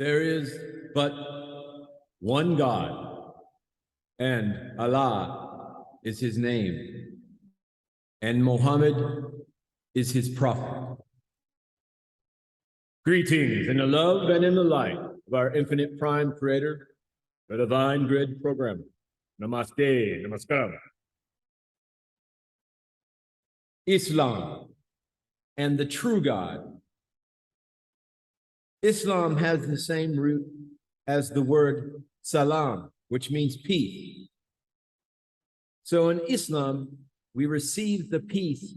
There is but one God, and Allah is his name, and Muhammad is his prophet. Greetings in the love and in the light of our infinite prime creator, the divine grid programmer. Namaste, namaskar. Islam and the true God. Islam has the same root as the word salam, which means peace. So in Islam, we receive the peace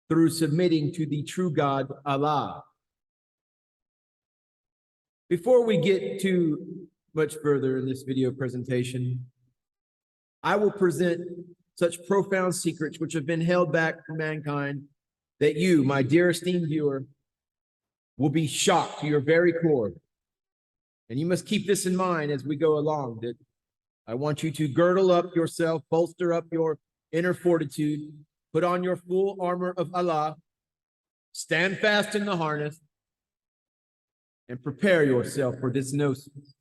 through submitting to the true God, Allah. Before we get too much further in this video presentation, I will present such profound secrets which have been held back from mankind that you, my dear esteemed viewer, will be shocked to your very core. And you must keep this in mind as we go along, that I want you to girdle up yourself, bolster up your inner fortitude, put on your full armor of Allah, stand fast in the harness, and prepare yourself for this gnosis.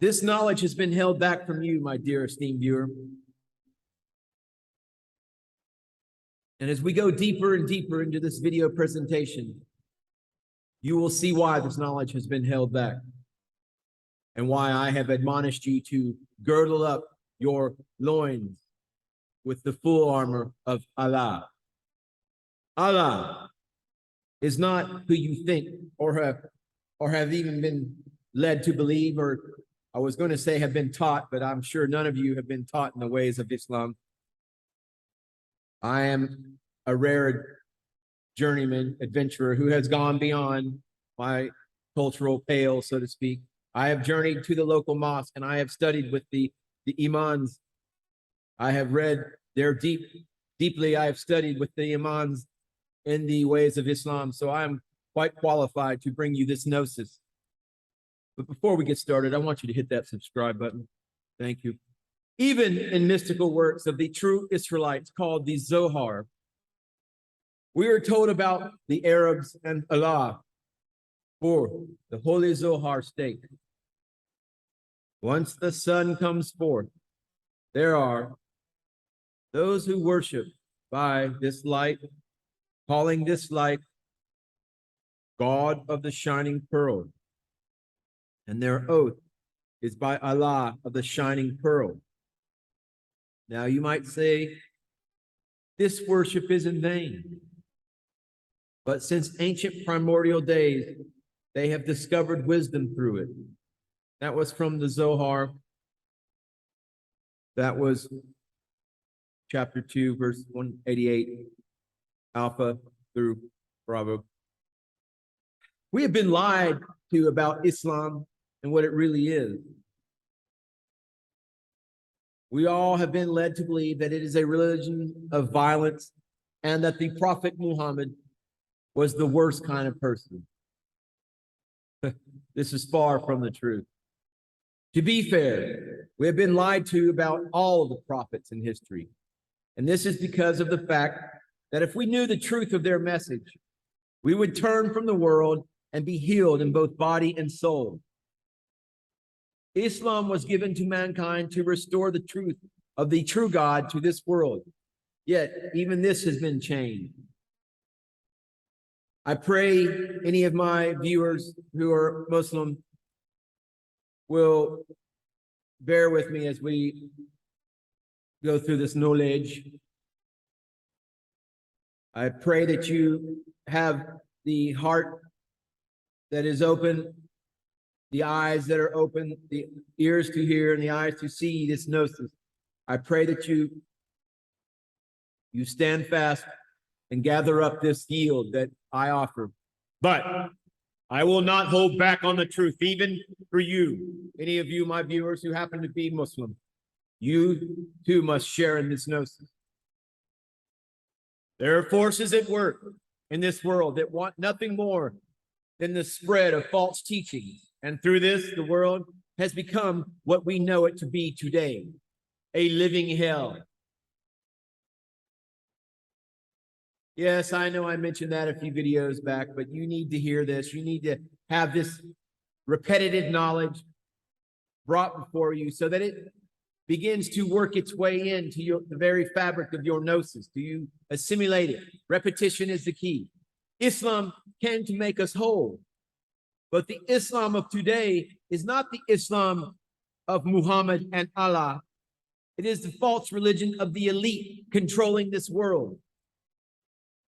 This knowledge has been held back from you, my dear esteemed viewer. And as we go deeper and deeper into this video presentation, you will see why this knowledge has been held back and why I have admonished you to girdle up your loins with the full armor of Allah. Allah is not who you think or have even been led to believe, or I was going to say have been taught, but I'm sure none of you have been taught in the ways of Islam. I am a rare journeyman adventurer who has gone beyond my cultural pale, so to speak. I have journeyed to the local mosque and I have studied with the imams. I have read their deeply. I have studied with the imams in the ways of Islam. So I am quite qualified to bring you this gnosis. But before we get started, I want you to hit that subscribe button. Thank you. Even in mystical works of the true Israelites called the Zohar, we are told about the Arabs and Allah for the Holy Zohar state. Once the sun comes forth, there are those who worship by this light, calling this light God of the shining pearl. And their oath is by Allah of the shining pearl. Now you might say, this worship is in vain. But since ancient primordial days, they have discovered wisdom through it. That was from the Zohar. That was chapter 2, verse 188, Alpha through Bravo. We have been lied to about Islam and what it really is. We all have been led to believe that it is a religion of violence and that the Prophet Muhammad was the worst kind of person. This is far from the truth. To be fair, we have been lied to about all of the prophets in history. And this is because of the fact that if we knew the truth of their message, we would turn from the world and be healed in both body and soul. Islam was given to mankind to restore the truth of the true God to this world. Yet, even this has been changed. I pray any of my viewers who are Muslim will bear with me as we go through this knowledge. I pray that you have the heart that is open, the eyes that are open, the ears to hear and the eyes to see this gnosis. I pray that you stand fast and gather up this yield that I offer. But I will not hold back on the truth, even for you, any of you, my viewers who happen to be Muslim. You too must share in this gnosis. There are forces at work in this world that want nothing more than the spread of false teachings. And through this, the world has become what we know it to be today, a living hell. Yes, I know I mentioned that a few videos back, but you need to hear this. You need to have this repetitive knowledge brought before you so that it begins to work its way into the very fabric of your gnosis. Do you assimilate it? Repetition is the key. Islam came to make us whole, but the Islam of today is not the Islam of Muhammad and Allah. It is the false religion of the elite controlling this world.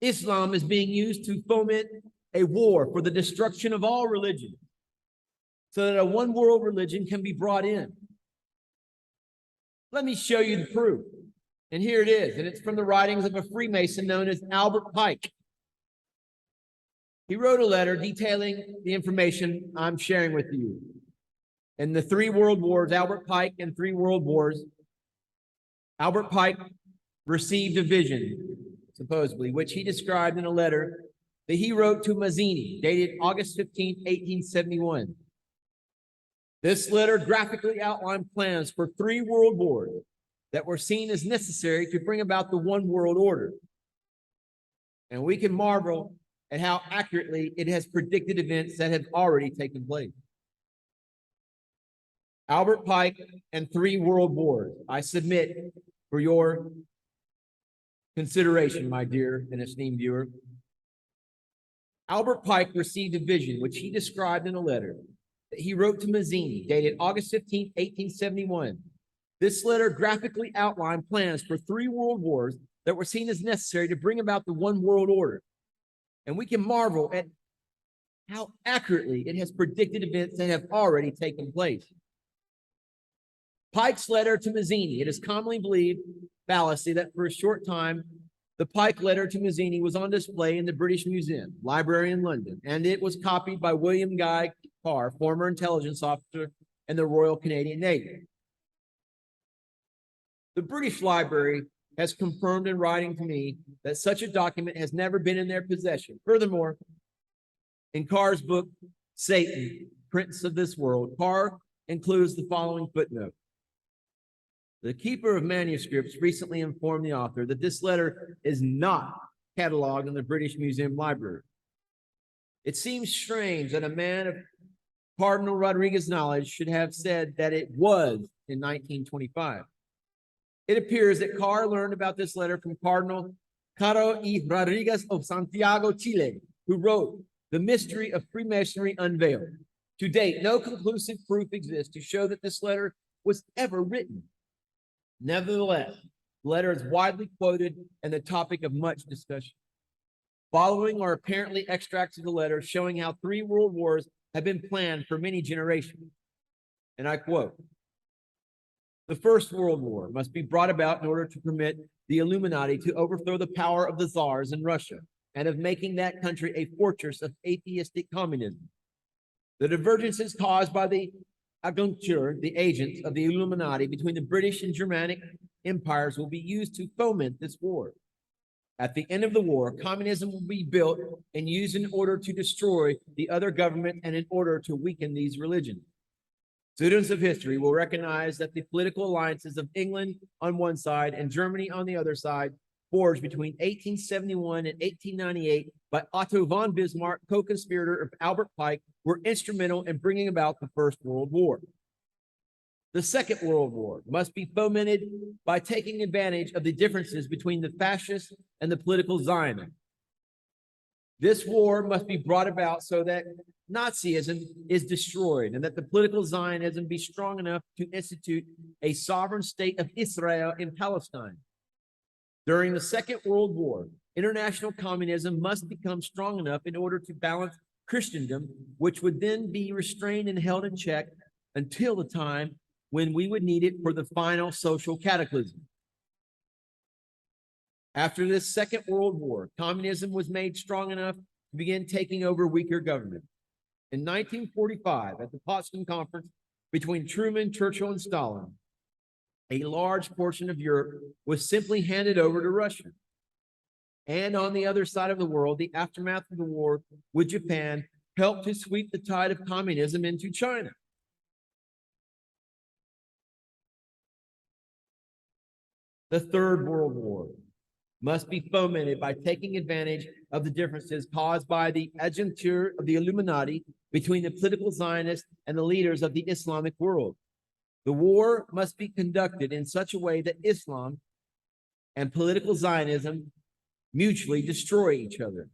Islam is being used to foment a war for the destruction of all religions so that a one world religion can be brought in. Let me show you the proof. And here it is. And it's from the writings of a Freemason known as Albert Pike. He wrote a letter detailing the information I'm sharing with you. In the 3 World Wars, Albert Pike and 3 World Wars, Albert Pike received a vision, supposedly, which he described in a letter that he wrote to Mazzini, dated August 15, 1871. This letter graphically outlined plans for 3 world wars that were seen as necessary to bring about the one world order. And we can marvel at how accurately it has predicted events that have already taken place. Albert Pike and 3 world wars. I submit for your consideration, my dear and esteemed viewer. Albert Pike received a vision which he described in a letter that he wrote to Mazzini, dated August 15, 1871. This letter graphically outlined plans for 3 world wars that were seen as necessary to bring about the one world order. And we can marvel at how accurately it has predicted events that have already taken place. Pike's letter to Mazzini. It is commonly believed fallacy that for a short time, the Pike letter to Mazzini was on display in the British Museum, Library in London, and it was copied by William Guy Carr, former intelligence officer in the Royal Canadian Navy. The British Library has confirmed in writing to me that such a document has never been in their possession. Furthermore, in Carr's book, Satan, Prince of This World, Carr includes the following footnote. The keeper of manuscripts recently informed the author that this letter is not cataloged in the British Museum Library. It seems strange that a man of Cardinal Rodriguez's knowledge should have said that it was in 1925. It appears that Carr learned about this letter from Cardinal Caro y Rodriguez of Santiago, Chile, who wrote The Mystery of Freemasonry Unveiled. To date, no conclusive proof exists to show that this letter was ever written. Nevertheless, the letter is widely quoted and the topic of much discussion. Following are apparently extracts of the letter showing how 3 world wars have been planned for many generations. And I quote, "The First World War must be brought about in order to permit the Illuminati to overthrow the power of the czars in Russia and of making that country a fortress of atheistic communism. The divergences caused by the Agentur, the agents of the Illuminati between the British and Germanic empires, will be used to foment this war. At the end of the war, communism will be built and used in order to destroy the other government and in order to weaken these religions. Students of history will recognize that the political alliances of England on one side and Germany on the other side, forged between 1871 and 1898 by Otto von Bismarck, co-conspirator of Albert Pike, were instrumental in bringing about the First World War. The Second World War must be fomented by taking advantage of the differences between the fascists and the political Zionists. This war must be brought about so that Nazism is destroyed and that the political Zionism be strong enough to institute a sovereign state of Israel in Palestine. During the Second World War, international communism must become strong enough in order to balance Christendom, which would then be restrained and held in check until the time when we would need it for the final social cataclysm. After this Second World War, communism was made strong enough to begin taking over weaker governments. In 1945, at the Potsdam Conference between Truman, Churchill, and Stalin, a large portion of Europe was simply handed over to Russia. And on the other side of the world, the aftermath of the war with Japan helped to sweep the tide of communism into China. The Third World War. must be fomented by taking advantage of the differences caused by the adjuncture of the Illuminati between the political Zionists and the leaders of the Islamic world. The war must be conducted in such a way that Islam and political Zionism mutually destroy each other.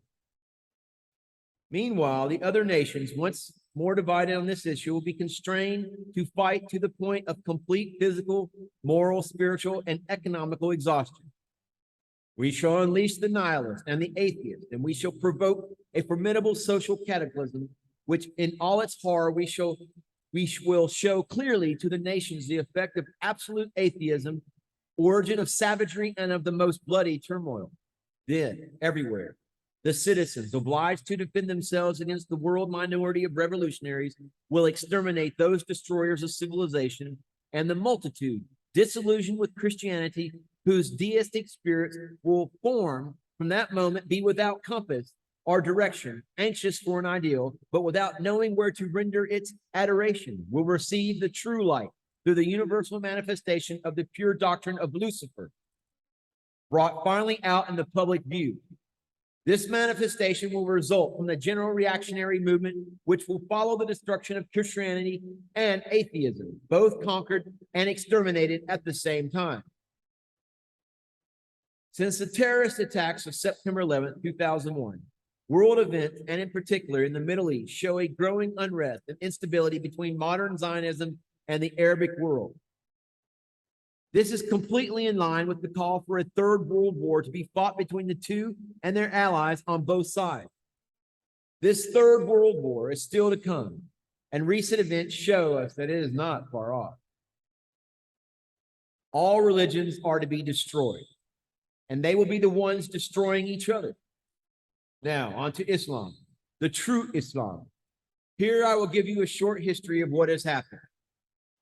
Meanwhile, the other nations, once more divided on this issue, will be constrained to fight to the point of complete physical, moral, spiritual, and economical exhaustion. We shall unleash the nihilists and the atheists, and we shall provoke a formidable social cataclysm, which in all its horror we will show clearly to the nations the effect of absolute atheism, origin of savagery, and of the most bloody turmoil. Then, everywhere, the citizens, obliged to defend themselves against the world minority of revolutionaries, will exterminate those destroyers of civilization, and the multitude, disillusioned with Christianity, whose deistic spirits will form from that moment, be without compass or direction, anxious for an ideal, but without knowing where to render its adoration, will receive the true light through the universal manifestation of the pure doctrine of Lucifer, brought finally out in the public view. This manifestation will result from the general reactionary movement, which will follow the destruction of Christianity and atheism, both conquered and exterminated at the same time. Since the terrorist attacks of September 11th, 2001, world events, and in particular in the Middle East, show a growing unrest and instability between modern Zionism and the Arabic world. This is completely in line with the call for a third world war to be fought between the two and their allies on both sides. This third world war is still to come, and recent events show us that it is not far off. All religions are to be destroyed, and they will be the ones destroying each other. Now, on to Islam, the true Islam. Here I will give you a short history of what has happened,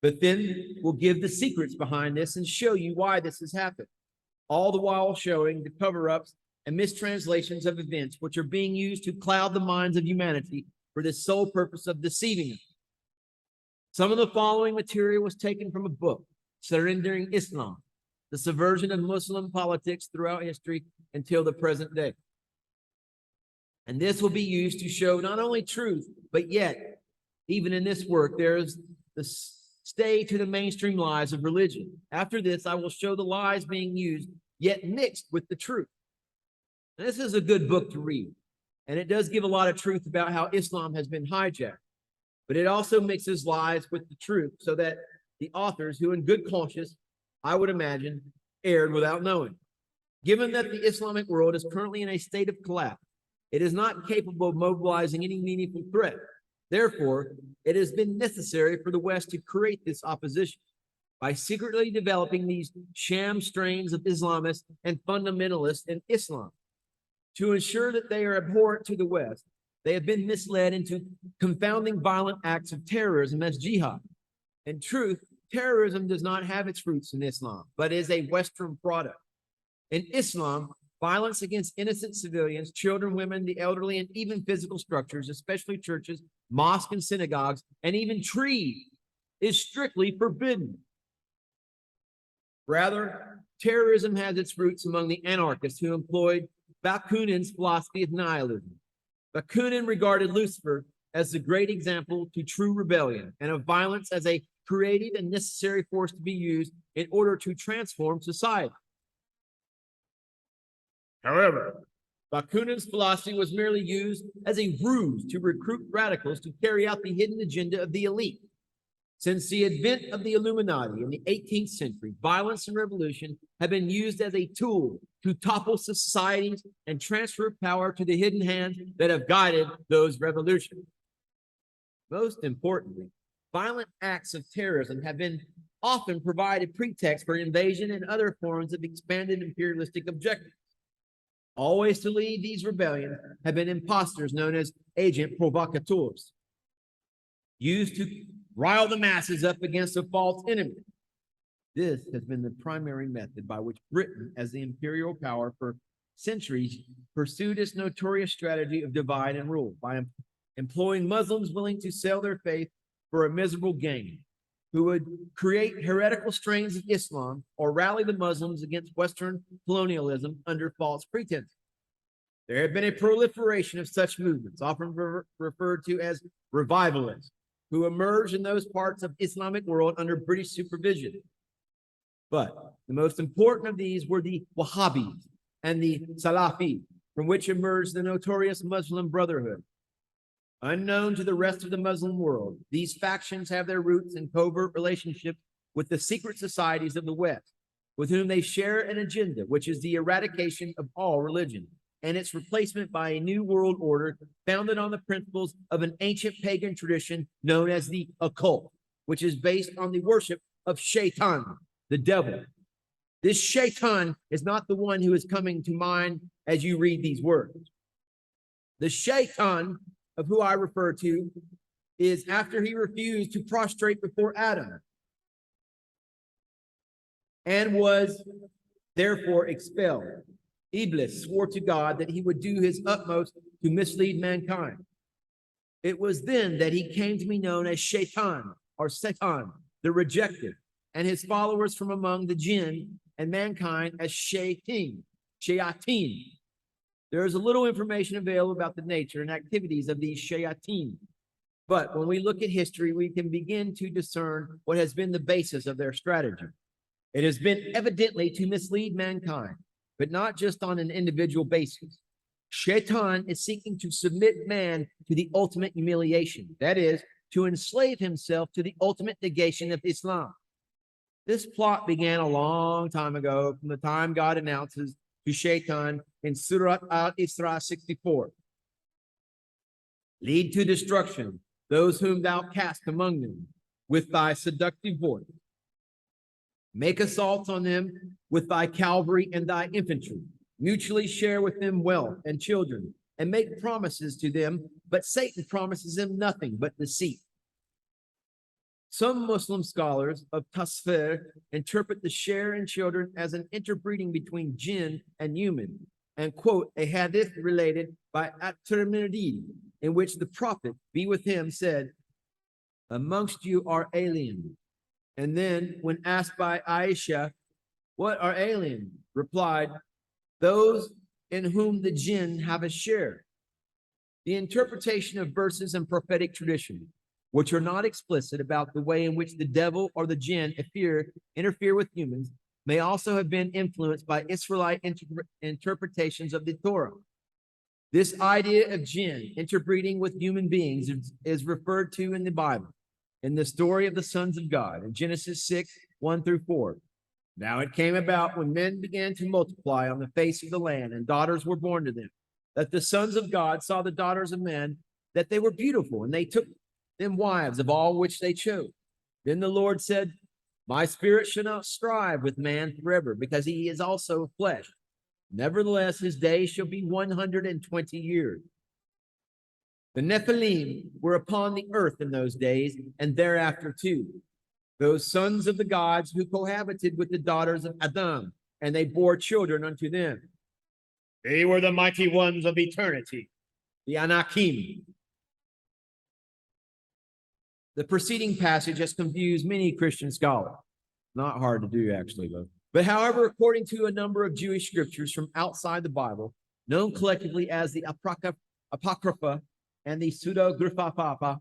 but then we'll give the secrets behind this and show you why this has happened, all the while showing the cover-ups and mistranslations of events which are being used to cloud the minds of humanity for the sole purpose of deceiving them. Some of the following material was taken from a book, Surrendering Islam, the subversion of Muslim politics throughout history until the present day. And this will be used to show not only truth, but yet, even in this work, there is the stay to the mainstream lies of religion. After this, I will show the lies being used, yet mixed with the truth. And this is a good book to read, and it does give a lot of truth about how Islam has been hijacked, but it also mixes lies with the truth so that the authors, who in good conscience, I would imagine, erred without knowing. Given that the Islamic world is currently in a state of collapse, it is not capable of mobilizing any meaningful threat. Therefore, it has been necessary for the West to create this opposition by secretly developing these sham strains of Islamists and fundamentalists in Islam. To ensure that they are abhorrent to the West, they have been misled into confounding violent acts of terrorism as jihad. In truth, terrorism does not have its roots in Islam, but is a Western product. In Islam, violence against innocent civilians, children, women, the elderly, and even physical structures, especially churches, mosques, and synagogues, and even trees, is strictly forbidden. Rather, terrorism has its roots among the anarchists who employed Bakunin's philosophy of nihilism. Bakunin regarded Lucifer as the great example to true rebellion and of violence as a creative and necessary force to be used in order to transform society. However, Bakunin's philosophy was merely used as a ruse to recruit radicals to carry out the hidden agenda of the elite. Since the advent of the Illuminati in the 18th century, violence and revolution have been used as a tool to topple societies and transfer power to the hidden hands that have guided those revolutions. Most importantly, violent acts of terrorism have been often provided pretext for invasion and other forms of expanded imperialistic objectives. Always to lead these rebellions have been imposters known as agent provocateurs, used to rile the masses up against a false enemy. This has been the primary method by which Britain, as the imperial power for centuries, pursued its notorious strategy of divide and rule by employing Muslims willing to sell their faith for a miserable gain, who would create heretical strains of Islam or rally the Muslims against Western colonialism under false pretenses. There had been a proliferation of such movements, often referred to as revivalists, who emerged in those parts of Islamic world under British supervision. But the most important of these were the Wahhabis and the Salafi, from which emerged the notorious Muslim Brotherhood. Unknown to the rest of the Muslim world, these factions have their roots in covert relationships with the secret societies of the West, with whom they share an agenda, which is the eradication of all religion and its replacement by a new world order founded on the principles of an ancient pagan tradition known as the occult, which is based on the worship of Shaitan, the devil. This Shaitan is not the one who is coming to mind as you read these words. The Shaitan of who I refer to is after he refused to prostrate before Adam and was therefore expelled. Iblis swore to God that he would do his utmost to mislead mankind. It was then that he came to be known as Shaitan or Satan, the rejected, and his followers from among the jinn and mankind as shayateen. There is a little information available about the nature and activities of these shayateen. But when we look at history, we can begin to discern what has been the basis of their strategy. It has been evidently to mislead mankind, but not just on an individual basis. Shaitan is seeking to submit man to the ultimate humiliation, that is, to enslave himself to the ultimate negation of Islam. This plot began a long time ago, from the time God announces to Shaitan in Surah Al-Isra 64. Lead to destruction those whom thou cast among them with thy seductive voice. Make assaults on them with thy cavalry and thy infantry. Mutually share with them wealth and children, and make promises to them, but Satan promises them nothing but deceit. Some Muslim scholars of Tasfir interpret the share in children as an interbreeding between jinn and human, and quote a hadith related by At-Tirmidhi, in which the Prophet, be with him, said, "Amongst you are aliens." And then, when asked by Aisha, "What are aliens?" replied, "Those in whom the jinn have a share." The interpretation of verses and prophetic tradition, which are not explicit about the way in which the devil or the jinn interfere with humans, may also have been influenced by Israelite interpretations of the Torah. This idea of jinn interbreeding with human beings is referred to in the Bible, in the story of the sons of God, in Genesis 6, 1 through 4. Now it came about when men began to multiply on the face of the land, and daughters were born to them, that the sons of God saw the daughters of men, that they were beautiful, and they took them wives of all which they chose. Then the Lord said, "My spirit shall not strive with man forever, because he is also flesh. Nevertheless, his days shall be 120 years. The Nephilim were upon the earth in those days, and thereafter too, those sons of the gods who cohabited with the daughters of Adam, and they bore children unto them. They were the mighty ones of eternity, the Anakim." The preceding passage has confused many Christian scholars. Not hard to do, actually, though. But however, according to a number of Jewish scriptures from outside the Bible, known collectively as the Apocrypha and the Pseudepigrapha,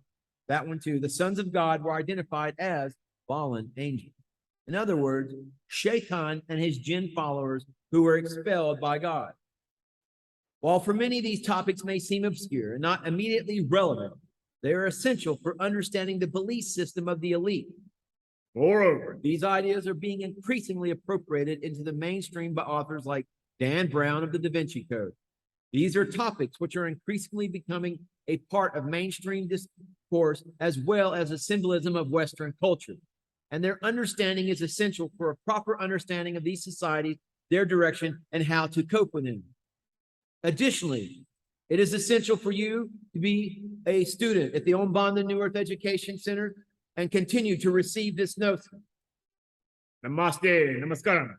that one too, the sons of God were identified as fallen angels. In other words, Shaitan and his jinn followers who were expelled by God. While for many these topics may seem obscure and not immediately relevant, they are essential for understanding the belief system of the elite. Moreover, these ideas are being increasingly appropriated into the mainstream by authors like Dan Brown of the Da Vinci Code. These are topics which are increasingly becoming a part of mainstream discourse as well as a symbolism of Western culture. And their understanding is essential for a proper understanding of these societies, their direction, and how to cope with them. Additionally, it is essential for you to be a student at the Ombanda New Earth Education Center and continue to receive this note. Namaste, namaskaram.